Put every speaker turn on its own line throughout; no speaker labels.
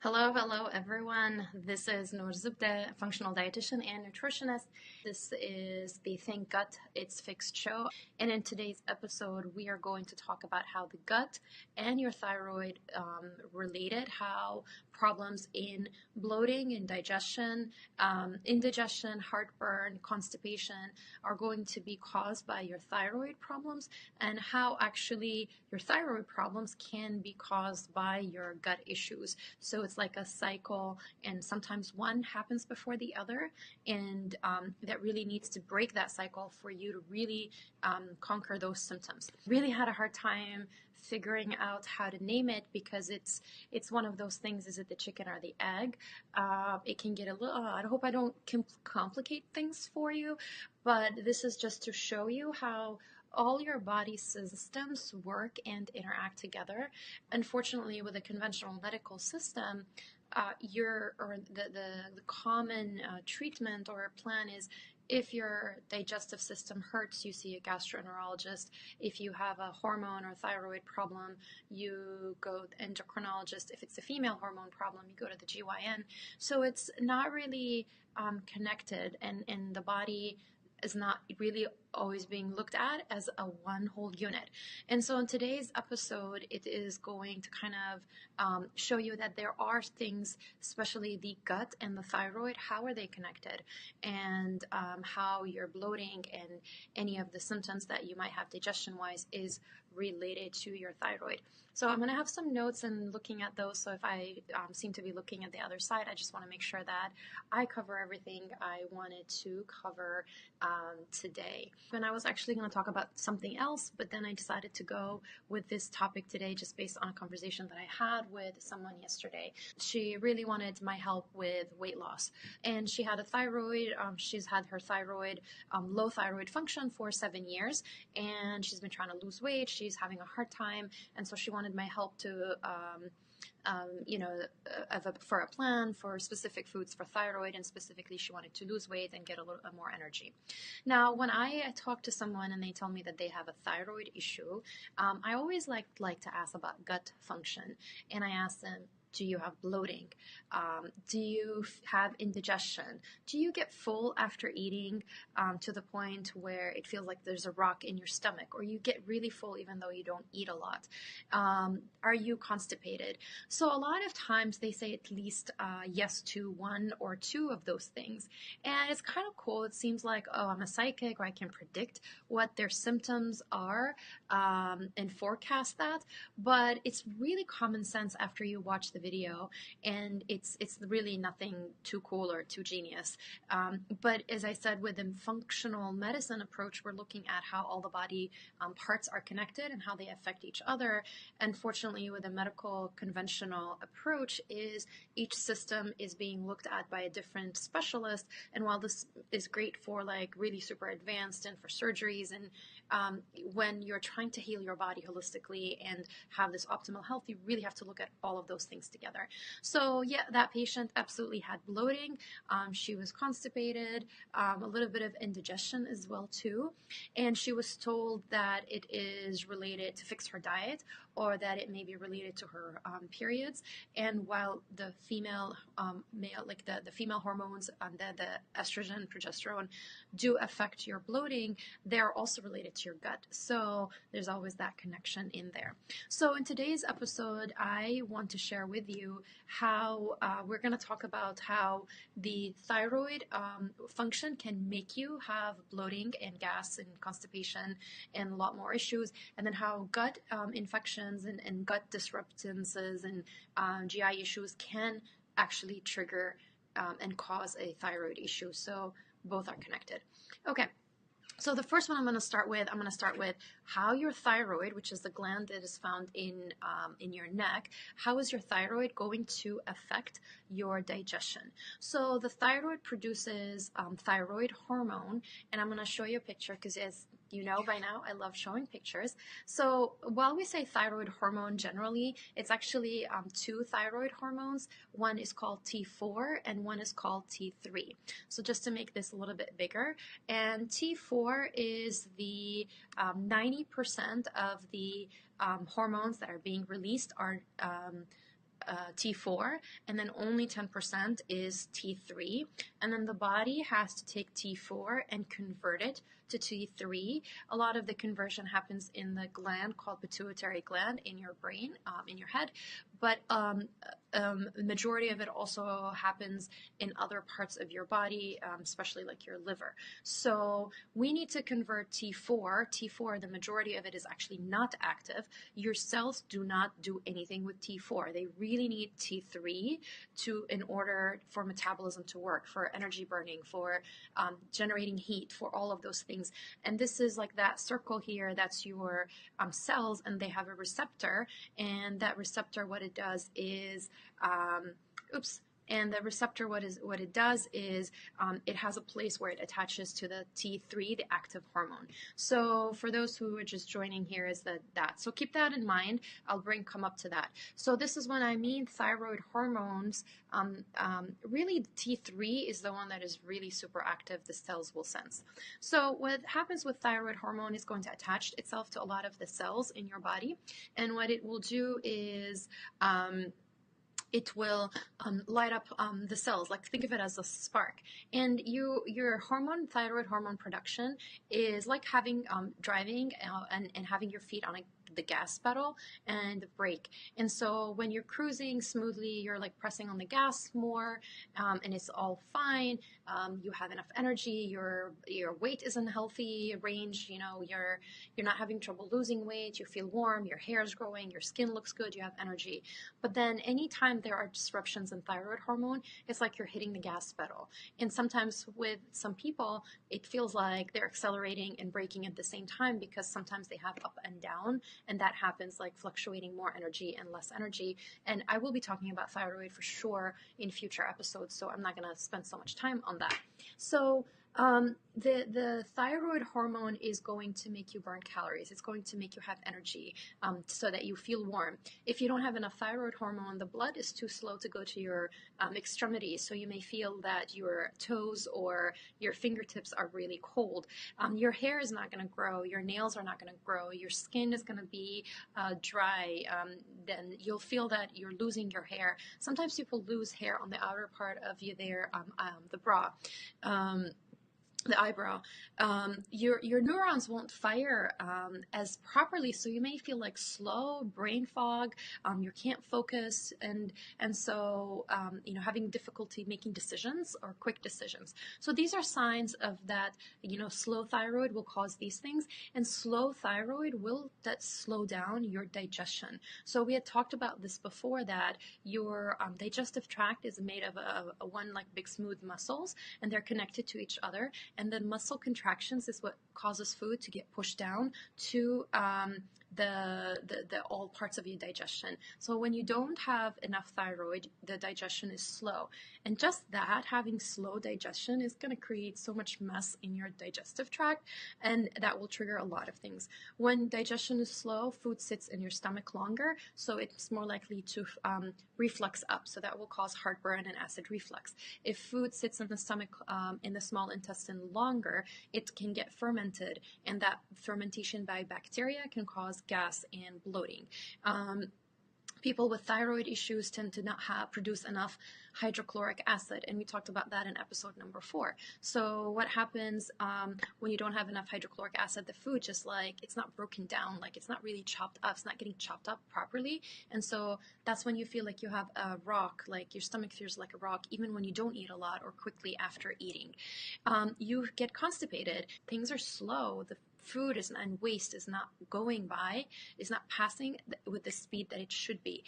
Hello everyone. This is Noor Zubda, functional dietitian and nutritionist. This is the Thank Gut It's Fixed show. And in today's episode, we are going to talk about how the gut and your thyroid related, how problems in bloating, in digestion, indigestion, heartburn, constipation are going to be caused by your thyroid problems, and how actually your thyroid problems can be caused by your gut issues. So it's like a cycle, and sometimes one happens before the other, and that really needs to break that cycle for you to really conquer those symptoms. Really had a hard time figuring out how to name it, because it's one of those things. Is it the chicken or the egg? It can get a little, I hope I don't complicate things for you, but this is just to show you how all your body systems work and interact together. Unfortunately, with a conventional medical system, the common treatment or plan is, if your digestive system hurts, you see a gastroenterologist. If you have a hormone or thyroid problem, you go to endocrinologist. If it's a female hormone problem, you go to the GYN. So it's not really connected, and the body is not really always being looked at as a one whole unit. And so in today's episode, it is going to kind of show you that there are things, especially the gut and the thyroid, how are they connected, and how your bloating and any of the symptoms that you might have digestion wise is related to your thyroid. So I'm going to have some notes and looking at those. So if I seem to be looking at the other side, I just want to make sure that I cover everything I wanted to cover today. And I was actually going to talk about something else, but then I decided to go with this topic today just based on a conversation that I had with someone yesterday. She really wanted my help with weight loss, and she had a thyroid. She's had her thyroid, low thyroid function for 7 years, and she's been trying to lose weight. She's having a hard time, and so she wanted my help to for a plan for specific foods for thyroid, and specifically she wanted to lose weight and get a little more energy. Now, when I talk to someone and they tell me that they have a thyroid issue, I always like to ask about gut function, and I ask them, do you have bloating? Do you have indigestion? Do you get full after eating to the point where it feels like there's a rock in your stomach, or you get really full even though you don't eat a lot? Are you constipated? So a lot of times they say at least yes to one or two of those things. And it's kind of cool. It seems like, oh, I'm a psychic, or I can predict what their symptoms are and forecast that. But it's really common sense after you watch the video, and it's really nothing too cool or too genius. But as I said, with the functional medicine approach, we're looking at how all the body parts are connected and how they affect each other. Unfortunately, with a medical conventional approach, is each system is being looked at by a different specialist. And while this is great for like really super advanced and for surgeries, and when you're trying to heal your body holistically and have this optimal health, you really have to look at all of those things together. So yeah, that patient absolutely had bloating. She was constipated, a little bit of indigestion as well too. And she was told that it is related to fix her diet, or that it may be related to her periods. And while the female male, like the female hormones, the estrogen, progesterone, do affect your bloating, they're also related to your gut. So there's always that connection in there. So in today's episode, I want to share with you how we're going to talk about how the thyroid function can make you have bloating and gas and constipation and a lot more issues, and then how gut infections and gut disruptances and GI issues can actually trigger and cause a thyroid issue. So both are connected. Okay. So the first one I'm going to start with how your thyroid, which is the gland that is found in your neck, how is your thyroid going to affect your digestion? So the thyroid produces thyroid hormone, and I'm going to show you a picture because, as you know by now, I love showing pictures. So while we say thyroid hormone generally, it's actually two thyroid hormones. One is called T4 and one is called T3. So just to make this a little bit bigger, and T4 is the 90% of the hormones that are being released are T4, and then only 10% is T3. And then the body has to take T4 and convert it to T3. A lot of the conversion happens in the gland called pituitary gland in your brain, in your head, but the majority of it also happens in other parts of your body, especially like your liver. So we need to convert T4. T4, the majority of it is actually not active. Your cells do not do anything with T4. They really need T3 in order for metabolism to work, for energy burning, for generating heat, for all of those things. And this is like that circle here, that's your cells, and they have a receptor, and that receptor, what it does is, and the receptor, what it does is it has a place where it attaches to the T3, the active hormone. So for those who are just joining here, is that. So keep that in mind. I'll come up to that. So this is what I mean, thyroid hormones. Really, T3 is the one that is really super active, the cells will sense. So what happens with thyroid hormone is going to attach itself to a lot of the cells in your body. And what it will do is, it will light up the cells. Like, think of it as a spark. And your thyroid hormone production is like having driving and having your feet on the gas pedal and the brake. And so when you're cruising smoothly, you're like pressing on the gas more, and it's all fine. You have enough energy. Your weight is in healthy range. You know, you're not having trouble losing weight. You feel warm. Your hair is growing. Your skin looks good. You have energy. But then anytime there are disruptions in thyroid hormone, it's like you're hitting the gas pedal. And sometimes with some people, it feels like they're accelerating and braking at the same time, because sometimes they have up and down. And that happens, like fluctuating more energy and less energy. And I will be talking about thyroid for sure in future episodes, so I'm not going to spend so much time on that. So the thyroid hormone is going to make you burn calories. It's going to make you have energy, so that you feel warm. If you don't have enough thyroid hormone, the blood is too slow to go to your extremities. So you may feel that your toes or your fingertips are really cold. Your hair is not going to grow. Your nails are not going to grow. Your skin is going to be dry. Then you'll feel that you're losing your hair. Sometimes people lose hair on the outer part of the bra. The eyebrow. Your neurons won't fire as properly, so you may feel like slow, brain fog. You can't focus, and so having difficulty making decisions or quick decisions. So these are signs of that. Slow thyroid will cause these things, and slow thyroid will slow down your digestion. So we had talked about this before, that your digestive tract is made of a one like big smooth muscles, and they're connected to each other. And then muscle contractions is what causes food to get pushed down to the all parts of your digestion. So when you don't have enough thyroid, the digestion is slow. And just that, having slow digestion is going to create so much mess in your digestive tract, and that will trigger a lot of things. When digestion is slow, food sits in your stomach longer, so it's more likely to reflux up. So that will cause heartburn and acid reflux. If food sits in the stomach, in the small intestine longer, it can get fermented, and that fermentation by bacteria can cause gas and bloating. People with thyroid issues tend to not produce enough hydrochloric acid, and we talked about that in episode number 4. So what happens when you don't have enough hydrochloric acid? The food just like, it's not broken down, like it's not really chopped up, it's not getting chopped up properly, and so that's when you feel like you have a rock, like your stomach feels like a rock, even when you don't eat a lot or quickly after eating. You get constipated, things are slow, the food and waste is not going by, is not passing with the speed that it should be.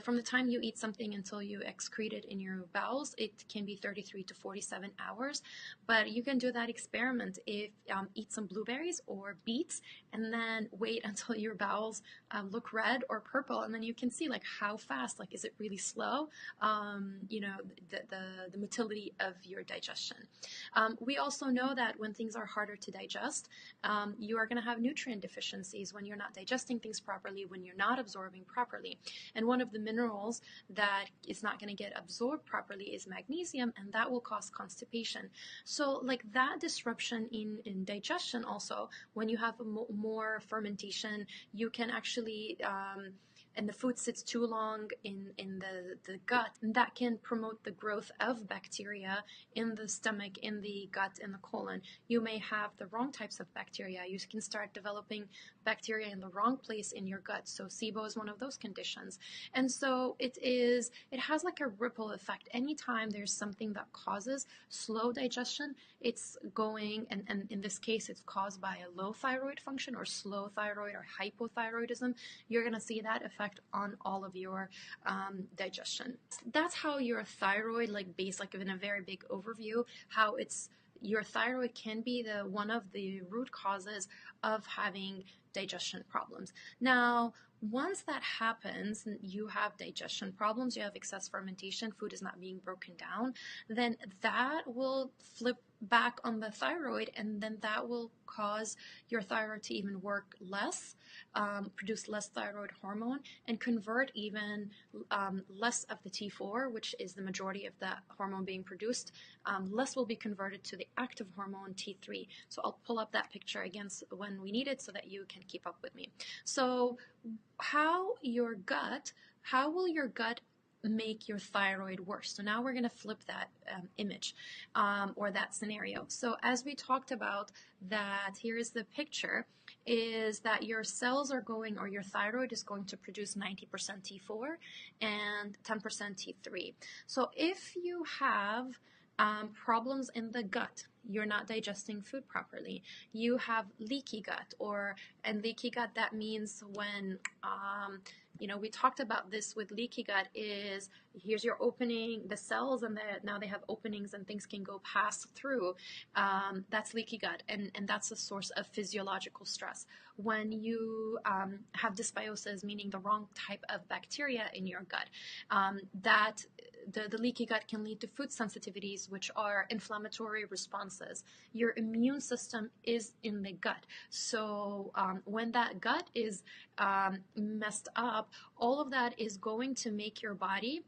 From the time you eat something until you excrete it in your bowels, it can be 33 to 47 hours. But you can do that experiment if eat some blueberries or beets, and then wait until your bowels look red or purple, and then you can see like how fast, like is it really slow? The motility of your digestion. We also know that when things are harder to digest, you are going to have nutrient deficiencies when you're not digesting things properly, when you're not absorbing properly. And one of the minerals that is not going to get absorbed properly is magnesium, and that will cause constipation. So like that disruption in digestion also, when you have more fermentation, you can actually and the food sits too long in the gut, and that can promote the growth of bacteria in the stomach, in the gut, in the colon. You may have the wrong types of bacteria. You can start developing bacteria in the wrong place in your gut. So SIBO is one of those conditions. And so it has like a ripple effect. Anytime there's something that causes slow digestion, it's going, and in this case, it's caused by a low thyroid function or slow thyroid or hypothyroidism, you're going to see that effect on all of your digestion. That's how your thyroid, like in a very big overview, how your thyroid can be one of the root causes of having digestion problems. Now, once that happens, you have digestion problems, you have excess fermentation, food is not being broken down, then that will flip back on the thyroid, and then that will cause your thyroid to even work less, produce less thyroid hormone, and convert even less of the T4, which is the majority of the hormone being produced. Less will be converted to the active hormone T3. So I'll pull up that picture again when we need it so that you can keep up with me. So how will your gut make your thyroid worse? So now we're going to flip that image or that scenario. So as we talked about, that here's the picture, is that your cells are going, or your thyroid is going to produce 90% T4 and 10% T3. So if you have problems in the gut, you're not digesting food properly, you have leaky gut, and leaky gut, that means when we talked about this with leaky gut, is here's your opening, the cells, and now they have openings and things can go pass through. That's leaky gut, and that's a source of physiological stress. When you have dysbiosis, meaning the wrong type of bacteria in your gut, the leaky gut can lead to food sensitivities, which are inflammatory responses. Your immune system is in the gut. So when that gut is messed up, all of that is going to make your body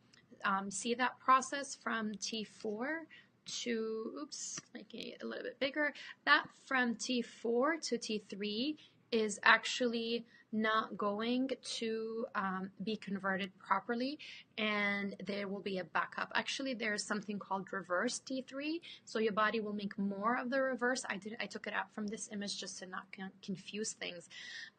see that process from T4 to, making it a little bit bigger, that from T4 to T3 is actually not going to be converted properly, and there will be a backup. Actually, there's something called reverse T3, so your body will make more of the reverse. I took it out from this image just to not confuse things,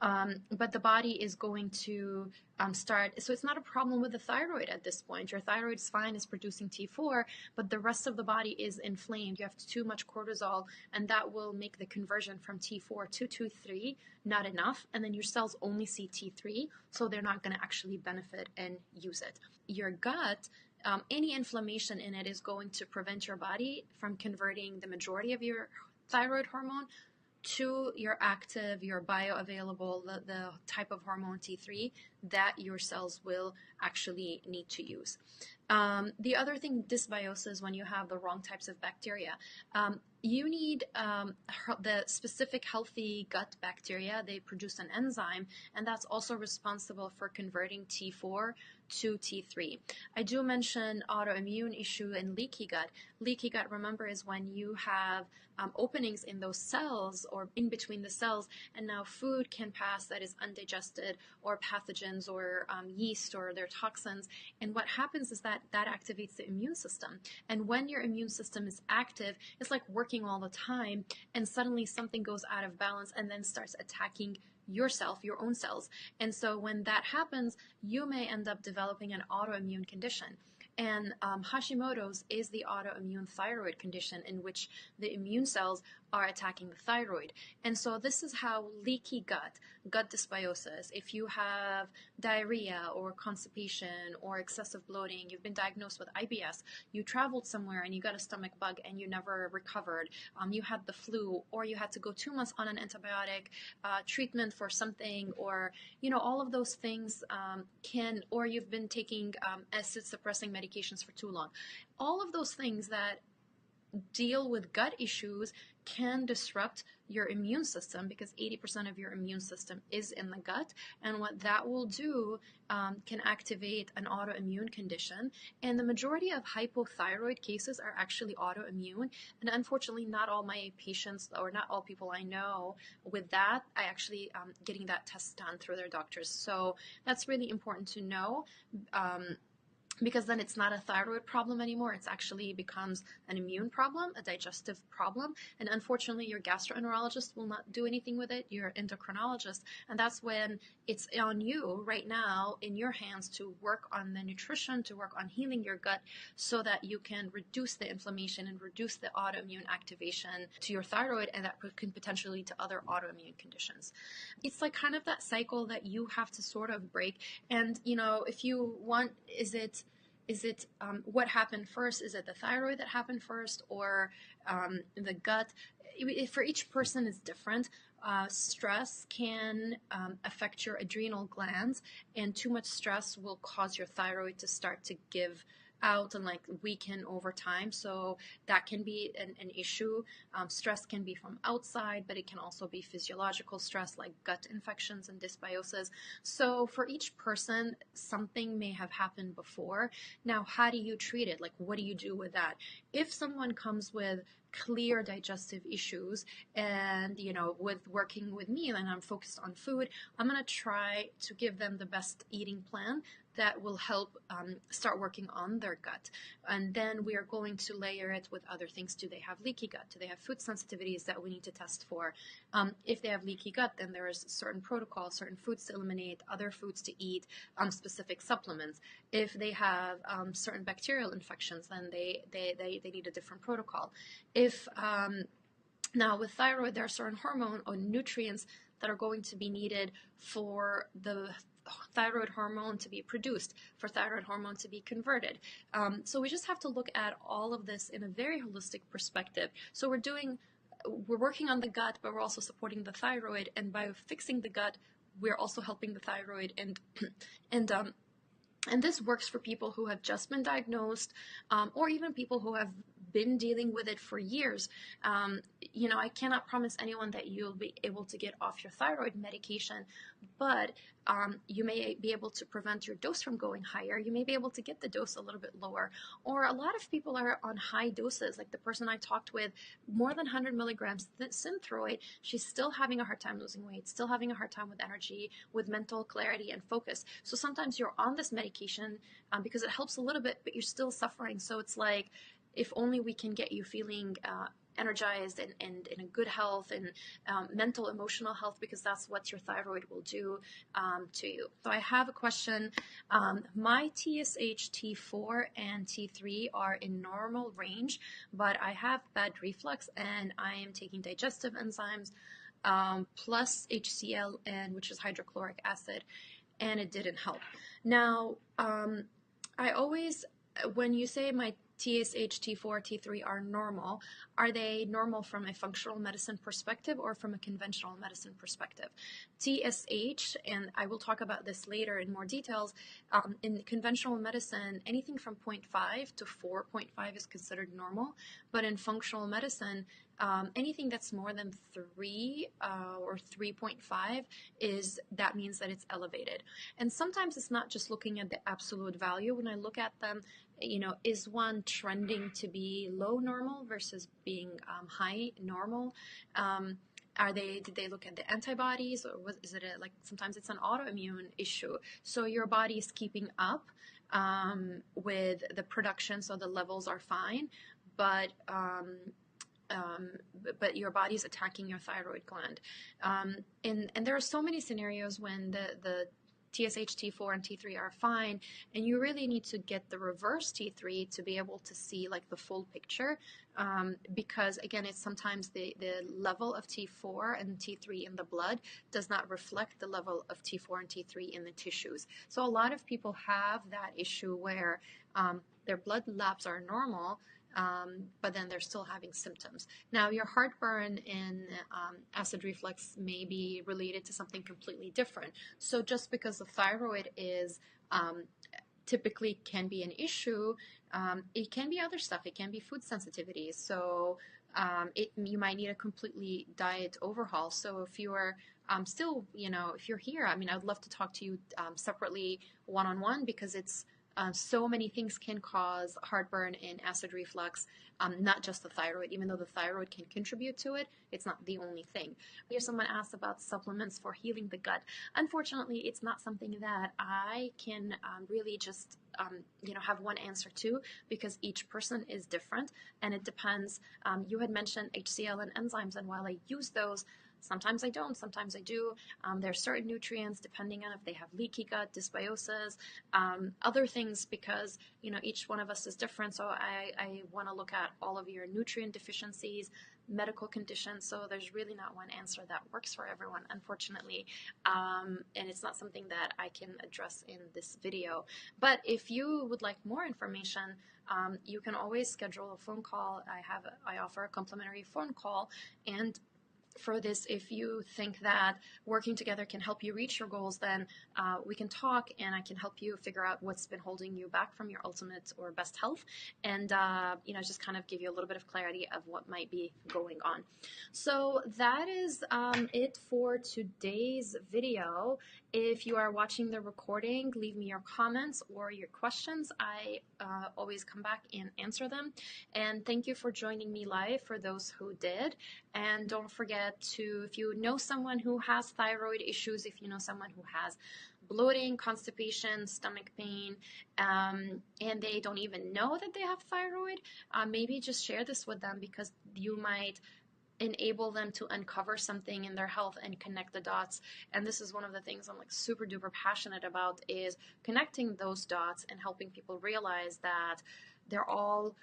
but the body is going to start, so it's not a problem with the thyroid at this point. Your thyroid is fine, it's producing T4, but the rest of the body is inflamed. You have too much cortisol, and that will make the conversion from T4 to T3 not enough, and then your cells only see T3, so they're not going to actually benefit and use it. Your gut, any inflammation in it is going to prevent your body from converting the majority of your thyroid hormone to your active, your bioavailable, the type of hormone T3 that your cells will actually need to use. The other thing, dysbiosis, when you have the wrong types of bacteria. You need the specific healthy gut bacteria. They produce an enzyme, and that's also responsible for converting T4 to T3. I do mention autoimmune issue and leaky gut. Leaky gut, remember, is when you have openings in those cells or in between the cells, and now food can pass that is undigested, or pathogens, or yeast, or their toxins. And what happens is that activates the immune system. And when your immune system is active, it's like working all the time, and suddenly something goes out of balance and then starts attacking yourself, your own cells. And so when that happens, you may end up developing an autoimmune condition. And Hashimoto's is the autoimmune thyroid condition in which the immune cells are attacking the thyroid. And so this is how leaky gut dysbiosis, if you have diarrhea or constipation or excessive bloating, you've been diagnosed with IBS, you traveled somewhere and you got a stomach bug and you never recovered, you had the flu, or you had to go 2 months on an antibiotic treatment for something, or all of those things or you've been taking acid suppressing medications for too long. All of those things that deal with gut issues can disrupt your immune system, because 80% of your immune system is in the gut. And what that will do can activate an autoimmune condition. And the majority of hypothyroid cases are actually autoimmune. And unfortunately, not all my patients, or not all people I know with that, I actually getting that test done through their doctors. So that's really important to know. Because then it's not a thyroid problem anymore. It's actually becomes an immune problem, a digestive problem. And unfortunately, your gastroenterologist will not do anything with it, your endocrinologist. And that's when it's on you right now, in your hands, to work on the nutrition, to work on healing your gut, so that you can reduce the inflammation and reduce the autoimmune activation to your thyroid, and that can potentially lead to other autoimmune conditions. It's like kind of that cycle that you have to sort of break. And, if you want, is it what happened first? Is it the thyroid that happened first, or the gut? For each person is different. Stress can affect your adrenal glands, and too much stress will cause your thyroid to start to give out and like weaken over time. So that can be an issue. Stress can be from outside, but it can also be physiological stress like gut infections and dysbiosis. So for each person, something may have happened before. Now, how do you treat it? Like, what do you do with that? If someone comes with clear digestive issues, and with working with me and I'm focused on food, I'm going to try to give them the best eating plan that will help start working on their gut. And then we are going to layer it with other things. Do they have leaky gut? Do they have food sensitivities that we need to test for? If they have leaky gut, then there is certain protocols, certain foods to eliminate, other foods to eat, specific supplements. If they have certain bacterial infections, then they need a different protocol. If now with thyroid, there are certain hormone or nutrients that are going to be needed for the thyroid hormone to be produced, for thyroid hormone to be converted. So we just have to look at all of this in a very holistic perspective. So we're working on the gut, but we're also supporting the thyroid. And by fixing the gut, we're also helping the thyroid. And this works for people who have just been diagnosed, or even people who have been dealing with it for years. I cannot promise anyone that you'll be able to get off your thyroid medication, but you may be able to prevent your dose from going higher. You may be able to get the dose a little bit lower. Or a lot of people are on high doses, like the person I talked with, more than 100 milligrams Synthroid. She's still having a hard time losing weight, still having a hard time with energy, with mental clarity and focus. So sometimes you're on this medication because it helps a little bit, but you're still suffering. So it's like, if only we can get you feeling energized and in a good health and mental, emotional health, because that's what your thyroid will do to you. So I have a question. My TSH, T4, and T3 are in normal range, but I have bad reflux and I am taking digestive enzymes plus HCl, which is hydrochloric acid, and it didn't help. Now, I always, when you say my TSH, T4, T3 are normal, are they normal from a functional medicine perspective or from a conventional medicine perspective? TSH, and I will talk about this later in more details, in conventional medicine, anything from 0.5 to 4.5 is considered normal, but in functional medicine, anything that's more than 3 or 3.5 that means that it's elevated. And sometimes it's not just looking at the absolute value. When I look at them, is one trending to be low normal versus being high normal? Did they look at the antibodies, or is it sometimes it's an autoimmune issue? So your body is keeping up with the production, so the levels are fine, but your body's attacking your thyroid gland. And there are so many scenarios when the TSH, T4, and T3 are fine, and you really need to get the reverse T3 to be able to see the full picture, because again, it's sometimes the level of T4 and T3 in the blood does not reflect the level of T4 and T3 in the tissues. So a lot of people have that issue where their blood labs are normal, but then they're still having symptoms. Now, your heartburn and acid reflux may be related to something completely different. So just because the thyroid is typically can be an issue, it can be other stuff. It can be food sensitivities. So you might need a completely diet overhaul. So if you're still, if you're here, I mean, I'd love to talk to you separately, one-on-one, because it's so many things can cause heartburn and acid reflux, not just the thyroid. Even though the thyroid can contribute to it, it's not the only thing. Here, someone asked about supplements for healing the gut. Unfortunately, it's not something that I can really just have one answer to, because each person is different and it depends. You had mentioned HCl and enzymes, and while I use those, sometimes I don't, sometimes I do. There are certain nutrients, depending on if they have leaky gut, dysbiosis, other things, because each one of us is different. So I want to look at all of your nutrient deficiencies, medical conditions. So there's really not one answer that works for everyone, unfortunately. And it's not something that I can address in this video. But if you would like more information, you can always schedule a phone call. I offer a complimentary phone call, and for this, if you think that working together can help you reach your goals, then we can talk and I can help you figure out what's been holding you back from your ultimate or best health, and just kind of give you a little bit of clarity of what might be going on. So that is it for today's video. If you are watching the recording, leave me your comments or your questions. I always come back and answer them. And thank you for joining me live, for those who did. And don't forget to, if you know someone who has thyroid issues, if you know someone who has bloating, constipation, stomach pain, and they don't even know that they have thyroid, maybe just share this with them, because you might enable them to uncover something in their health and connect the dots. And this is one of the things I'm like super duper passionate about, is connecting those dots and helping people realize that they're all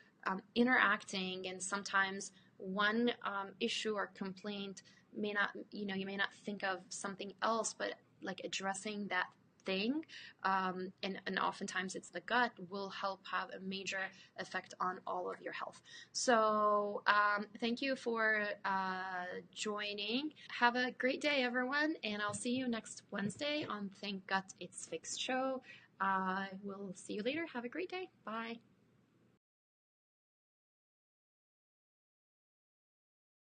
interacting, and sometimes one issue or complaint may not, you may not think of something else, but like addressing that thing, and oftentimes it's the gut, will help have a major effect on all of your health. So thank you for joining. Have a great day, everyone, and I'll see you next Wednesday on Thank Gut It's Fixed show. We'll see you later. Have a great day. Bye.